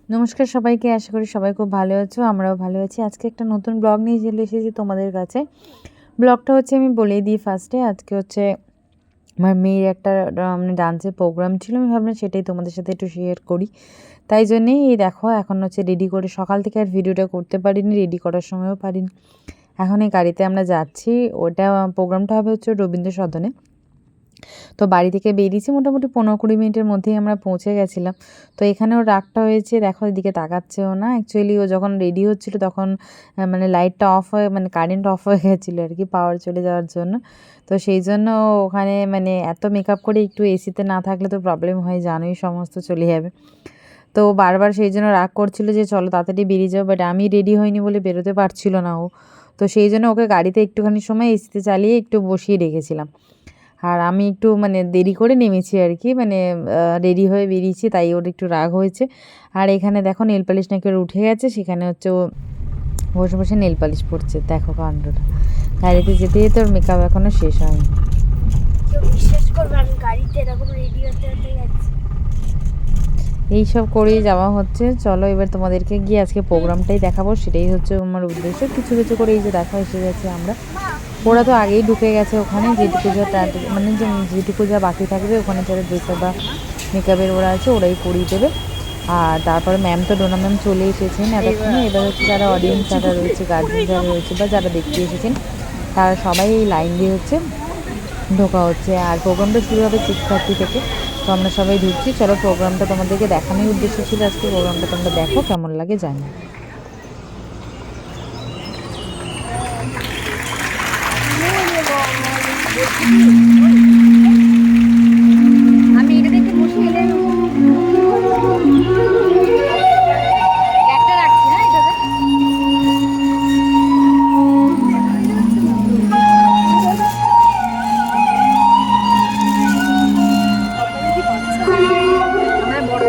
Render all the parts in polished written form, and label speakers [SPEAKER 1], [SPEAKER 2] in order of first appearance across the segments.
[SPEAKER 1] নমস্কার সবাইকে, আশা করি সবাই খুব ভালো আছো। আমরাও ভালো আছি। আজকে একটা নতুন ব্লগ নিয়ে চলে এসেছি তোমাদের কাছে। ব্লগটা হচ্ছে আমি বলেই দিই ফার্স্টে। আজকে হচ্ছে আমার মেয়ের একটা মানে ডান্সের প্রোগ্রাম ছিল। আমি ভাবলাম সেটাই তোমাদের সাথে একটু শেয়ার করি। তাই জন্যেই এই দেখো এখন হচ্ছে রেডি করে সকাল থেকে আর ভিডিওটা করতে পারিনি, রেডি করার সময়ও পারিনি। এখন এই গাড়িতে আমরা যাচ্ছি। ওটা প্রোগ্রামটা হবে হচ্ছে রবীন্দ্র সদনে। তো বাড়ি থেকে বেরিয়েছি মোটামুটি 15-20 মিনিটের মধ্যেই আমরা পৌঁছে গেছিলাম। তো এখানেও রাগটা হয়েছে, দেখো এদিকে তাকাচ্ছেও না। অ্যাকচুয়ালি ও যখন রেডি হচ্ছিল তখন মানে লাইটটা অফ হয়ে মানে কারেন্ট অফ হয়ে গেছিলো আর কি, পাওয়ার চলে যাওয়ার জন্য। তো সেই জন্য ওখানে মানে এত মেকআপ করে একটু এসিতে না থাকলে তো প্রবলেম হয়, জানোই সমস্ত চলে যাবে। তো বারবার সেই জন্য রাগ করছিল যে চলো তাড়াতাড়ি বেরিয়ে যাও, বাট আমি রেডি হইনি বলে বেরোতে পারছিল না ও। তো সেই জন্য ওকে গাড়িতে একটুখানি সময় এসিতে চালিয়ে একটু বসিয়ে রেখেছিলাম। আর আমি একটু মানে দেরি করে নেমেছি আর কি, মানে রেডি হয়ে বেরিয়েছি, তাই ওর একটু রাগ হয়েছে। আর এখানে দেখো নেল পালিশ নাকি ওর উঠে গেছে, সেখানে হচ্ছে ও বসে বসে নেল পালিশ পড়ছে। দেখো কাণ্ডটা, গাড়িতে যেতে যেতে ওর মেকআপ এখনও শেষ হয়নি।
[SPEAKER 2] বিশ্বাস করবে আমি গাড়িতে এরকম রেডি হতে হতে যাচ্ছি।
[SPEAKER 1] এইসব করেই যাওয়া হচ্ছে। চলো এবার তোমাদেরকে গিয়ে আজকে প্রোগ্রামটাই দেখাবো, সেটাই হচ্ছে আমার উদ্দেশ্য। কিছু কিছু করে এই যে দেখা এসে গেছে আমরা। ওরা তো আগেই ঢুকে গেছে ওখানে, যেটুকু যা মানে যেটুকু যা বাকি থাকবে ওখানে যারা ড্রেসার বা মেকআপের ওরা আছে ওরাই করিয়ে দেবে। আর তারপরে ম্যাম তো ডোনা ম্যাম চলে এসেছেন এতক্ষণে। এবার হচ্ছে যারা অডিয়েন্স যারা রয়েছে, গার্জেন যারা রয়েছে বা যারা দেখতে এসেছেন, তারা সবাই এই লাইন দিয়ে হচ্ছে ঢোকা হচ্ছে। আর প্রোগ্রামটা শুরু হবে 6:30 থেকে। তো আমরা সবাই ঢুকছি। চলো প্রোগ্রামটা তোমাদেরকে দেখানোর উদ্দেশ্য ছিল আজকে। প্রোগ্রামটা তোমরা দেখো, কেমন লাগে জানি।
[SPEAKER 2] আমি এটা দেখে বসে গেলে একটা রাখছি। হ্যাঁ এটাতে আমরা বড়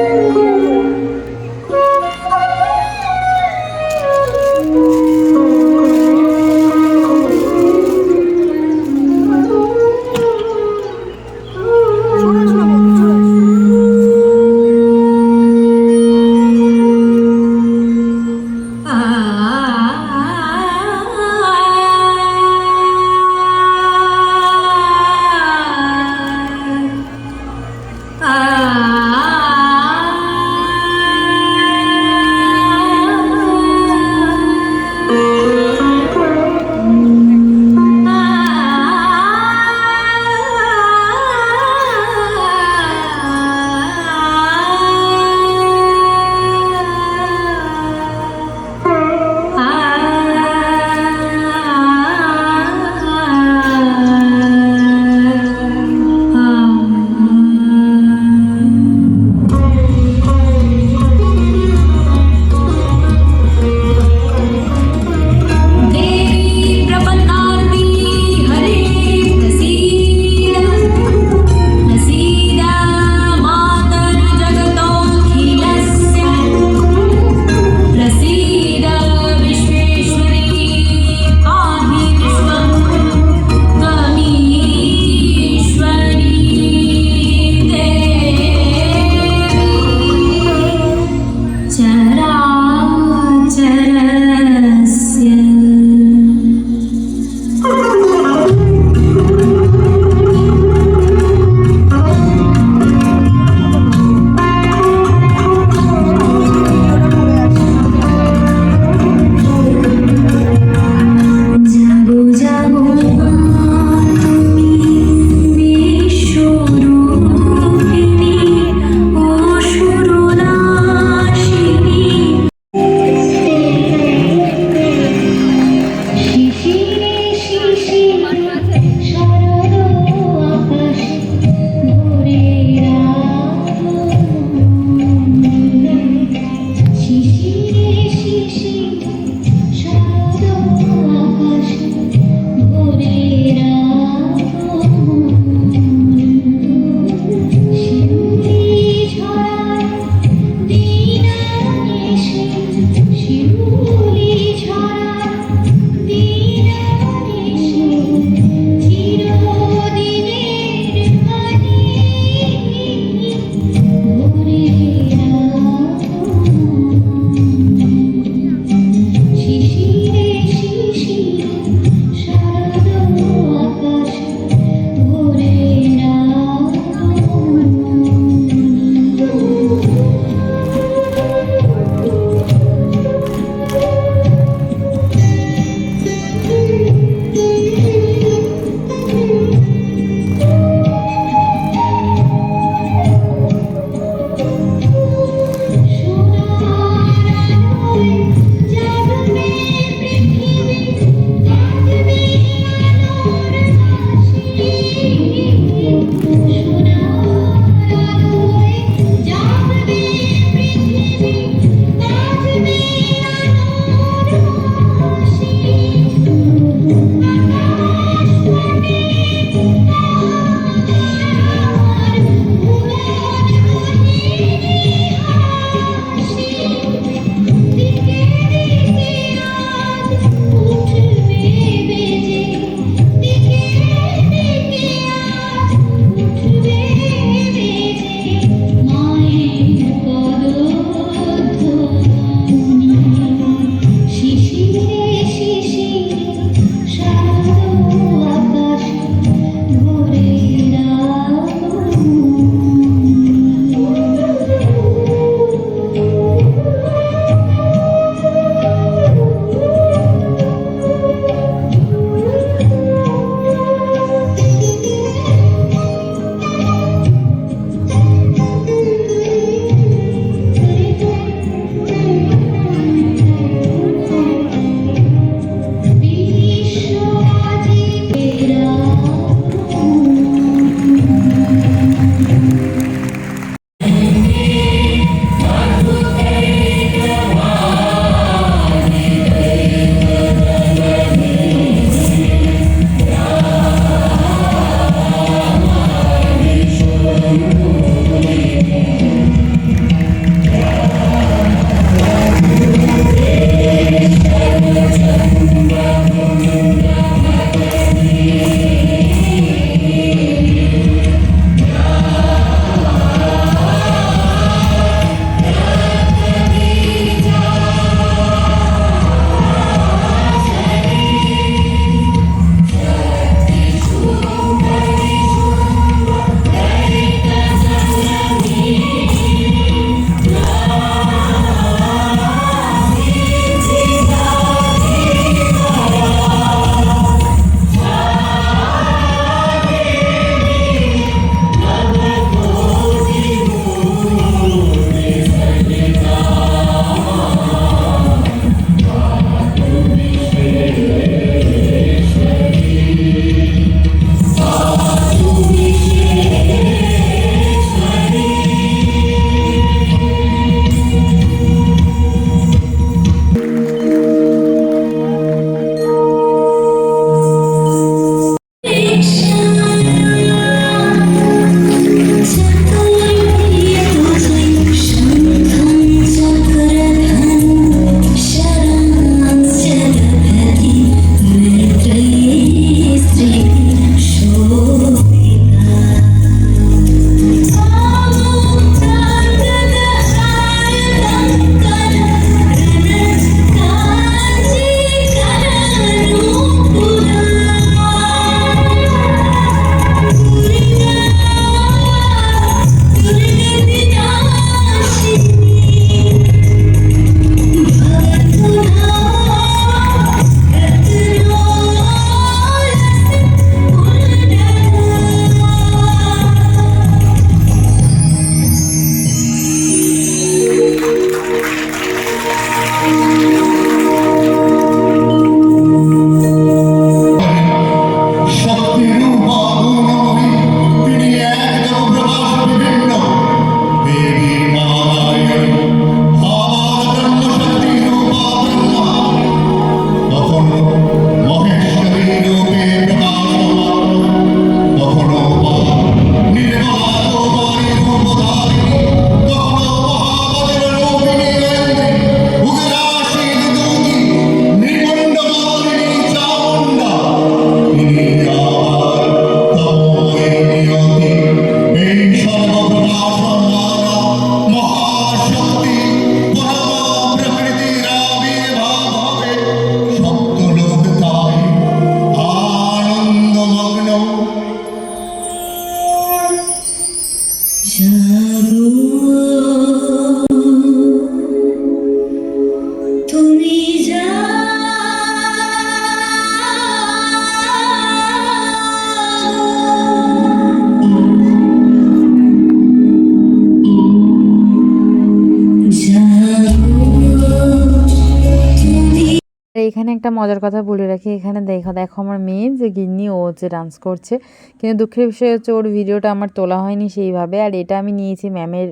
[SPEAKER 1] এখানে একটা মজার কথা বলে রাখি, এখানে দেখো দেখো আমার মেয়ে যে গিন্নি ও হচ্ছে ডান্স করছে, কিন্তু দুঃখের বিষয় হচ্ছে ওর ভিডিওটা আমার তোলা হয়নি সেইভাবে। আর এটা আমি নিয়েছি ম্যামের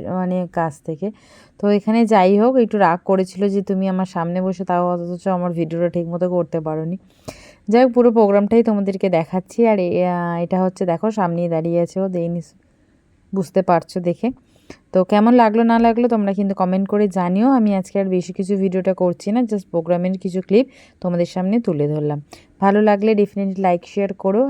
[SPEAKER 1] কাছ থেকে। তো এখানে যাই হোক, একটু রাগ করেছিল যে তুমি আমার সামনে বসে তাও অথচ আমার ভিডিওটা ঠিকমতো করতে পারোনি। যাই হোক, পুরো প্রোগ্রামটাই তোমাদেরকে দেখাচ্ছি। আর এটা হচ্ছে দেখো সামনেই দাঁড়িয়ে আছে ও, বুঝতে পারছো দেখে। তো কেমন লাগলো না লাগলো তোমরা কিন্তু কমেন্ট করে জানিও। আমি আজকে আর বেশি কিছু ভিডিওটা করছি না, জাস্ট প্রোগ্রামের কিছু ক্লিপ তোমাদের সামনে তুলে ধরলাম। ভালো লাগলে ডেফিনেটলি লাইক শেয়ার করো।